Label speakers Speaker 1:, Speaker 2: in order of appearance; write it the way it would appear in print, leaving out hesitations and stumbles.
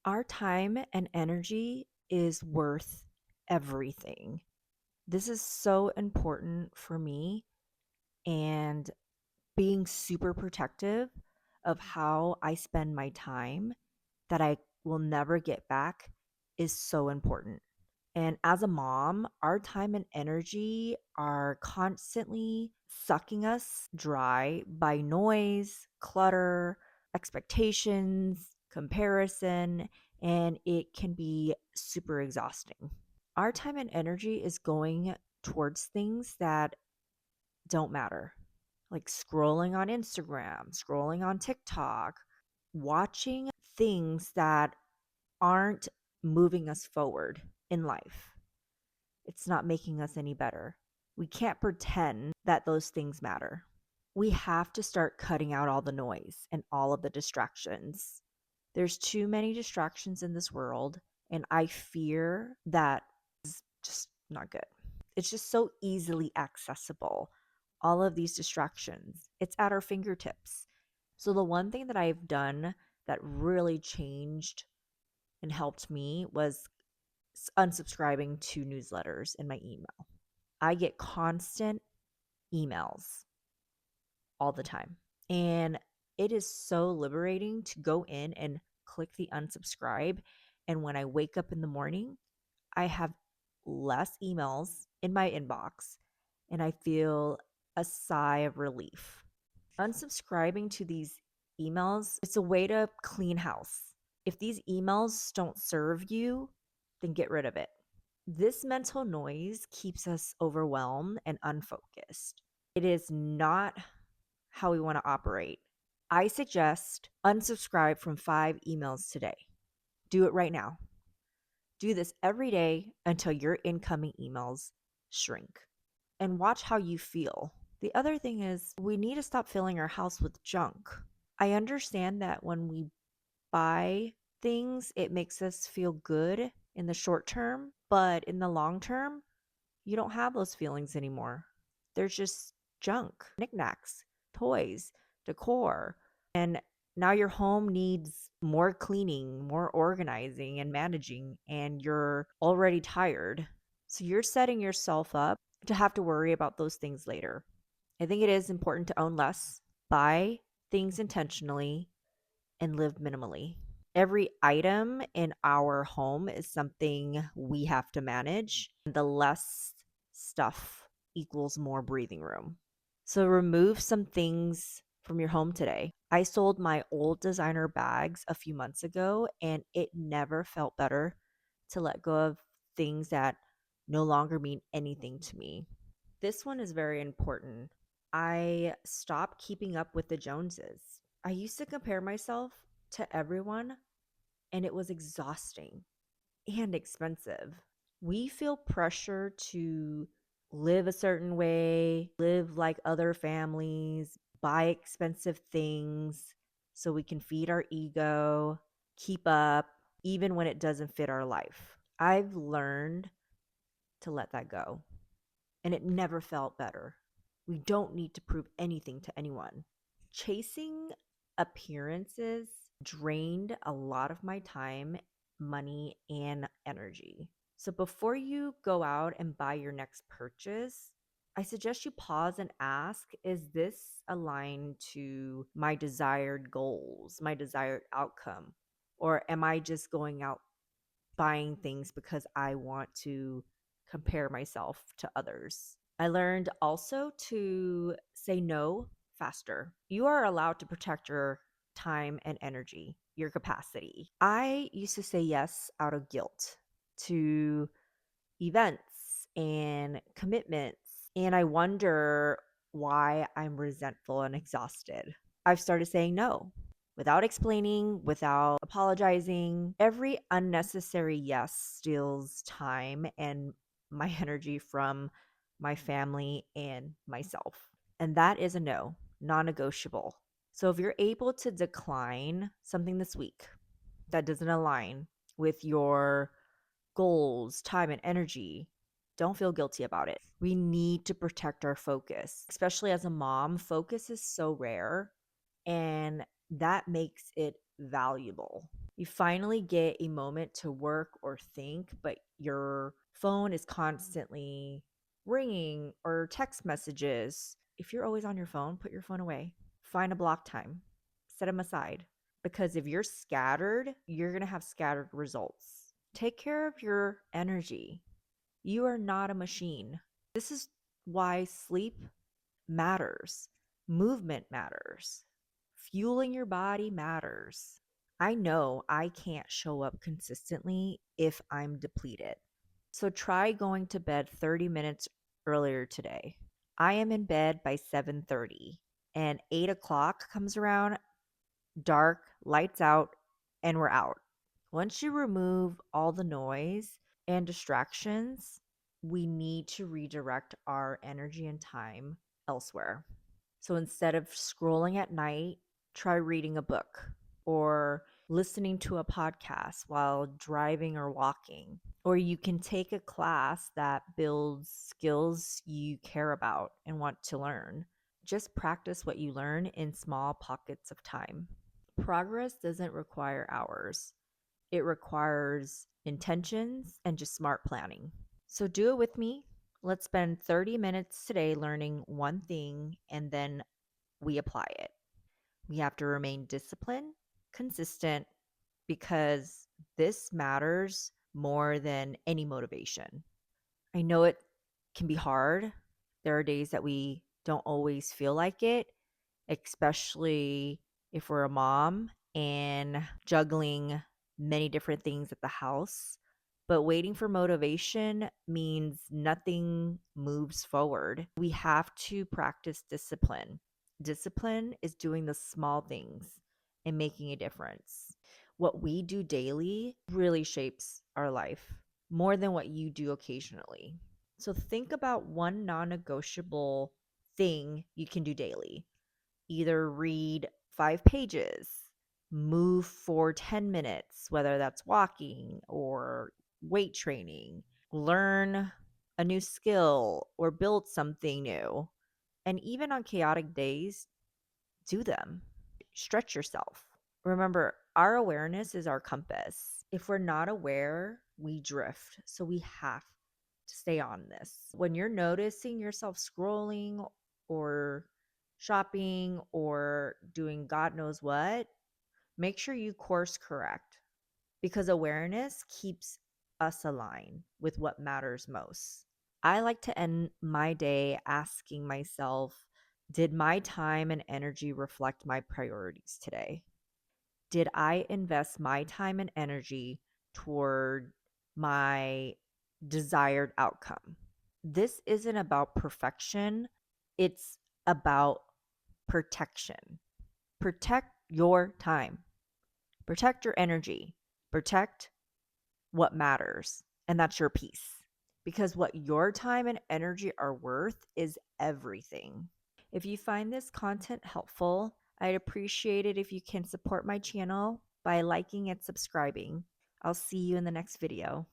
Speaker 1: Our time and energy is worth everything. This is so important for me, and being super protective of how I spend my time that I will never get back is so important. And as a mom, our time and energy are constantly sucking us dry by noise, clutter, expectations, comparison, and it can be super exhausting. Our time and energy is going towards things that don't matter, like scrolling on Instagram, scrolling on TikTok, watching things that aren't moving us forward in life. It's not making us any better. We can't pretend that those things matter. We have to start cutting out all the noise and all of the distractions. There's too many distractions in this world, and I fear that is just not good. It's just so easily accessible. All of these distractions, it's at our fingertips. So, the one thing that I've done that really changed and helped me was unsubscribing to newsletters in my email. I get constant emails all the time. And it is so liberating to go in and click the unsubscribe. And when I wake up in the morning, I have less emails in my inbox and I feel a sigh of relief. Unsubscribing to these emails, it's a way to clean house. If these emails don't serve you, then get rid of it. This mental noise keeps us overwhelmed and unfocused. It is not how we want to operate. I suggest unsubscribe from 5 emails today. Do it right now. Do this every day until your incoming emails shrink and watch how you feel. The other thing is, we need to stop filling our house with junk. I understand that when we buy things, it makes us feel good in the short term, but in the long term, you don't have those feelings anymore. There's just junk, knickknacks, toys, decor. And now your home needs more cleaning, more organizing and managing, and you're already tired. So you're setting yourself up to have to worry about those things later. I think it is important to own less, buy things intentionally, and live minimally. Every item in our home is something we have to manage. The less stuff equals more breathing room. So remove some things from your home today. I sold my old designer bags a few months ago, and it never felt better to let go of things that no longer mean anything to me. This one is very important. I stopped keeping up with the Joneses. I used to compare myself to everyone, and it was exhausting and expensive. We feel pressure to live a certain way, live like other families, buy expensive things so we can feed our ego, keep up, even when it doesn't fit our life. I've learned to let that go, and it never felt better. We don't need to prove anything to anyone. Chasing appearances drained a lot of my time, money, and energy. So before you go out and buy your next purchase, I suggest you pause and ask, is this aligned to my desired goals, my desired outcome? Or am I just going out buying things because I want to compare myself to others? I learned also to say no faster. You are allowed to protect your time and energy, your capacity. I used to say yes out of guilt to events and commitments, and I wonder why I'm resentful and exhausted. I've started saying no without explaining, without apologizing. Every unnecessary yes steals time and my energy from my family and myself. And that is a no, non negotiable. So if you're able to decline something this week that doesn't align with your goals, time, and energy, don't feel guilty about it. We need to protect our focus, especially as a mom. Focus is so rare, and that makes it valuable. You finally get a moment to work or think, but your phone is constantly ringing or text messages. If you're always on your phone, put your phone away. Find a block time, set them aside. Because if you're scattered, you're going to have scattered results. Take care of your energy. You are not a machine. This is why sleep matters, movement matters, fueling your body matters. I know I can't show up consistently if I'm depleted. So try going to bed 30 minutes earlier today. I am in bed by 7:30 and 8 o'clock comes around, dark, lights out, and we're out. Once you remove all the noise and distractions, we need to redirect our energy and time elsewhere. So instead of scrolling at night, try reading a book or listening to a podcast while driving or walking. Or you can take a class that builds skills you care about and want to learn. Just practice what you learn in small pockets of time. Progress doesn't require hours, it requires intentions and just smart planning. So do it with me. Let's spend 30 minutes today learning one thing and then we apply it. We have to remain disciplined, consistent, because this matters more than any motivation. I know it can be hard. There are days that we don't always feel like it, especially if we're a mom and juggling many different things at the house. But waiting for motivation means nothing moves forward. We have to practice discipline. Discipline is doing the small things and making a difference. What we do daily really shapes our life more than what you do occasionally. So think about one non negotiable thing you can do daily. Either read 5 pages, move for 10 minutes, whether that's walking or weight training, learn a new skill or build something new. And even on chaotic days, do them. Stretch yourself. Remember, our awareness is our compass. If we're not aware, we drift. So we have to stay on this. When you're noticing yourself scrolling or shopping or doing God knows what, make sure you course correct because awareness keeps us aligned with what matters most. I like to end my day asking myself, did my time and energy reflect my priorities today? Did I invest my time and energy toward my desired outcome? This isn't about perfection, it's about protection. Protect your time, protect your energy, protect what matters, and that's your peace. Because what your time and energy are worth is everything. If you find this content helpful, I'd appreciate it if you can support my channel by liking and subscribing. I'll see you in the next video.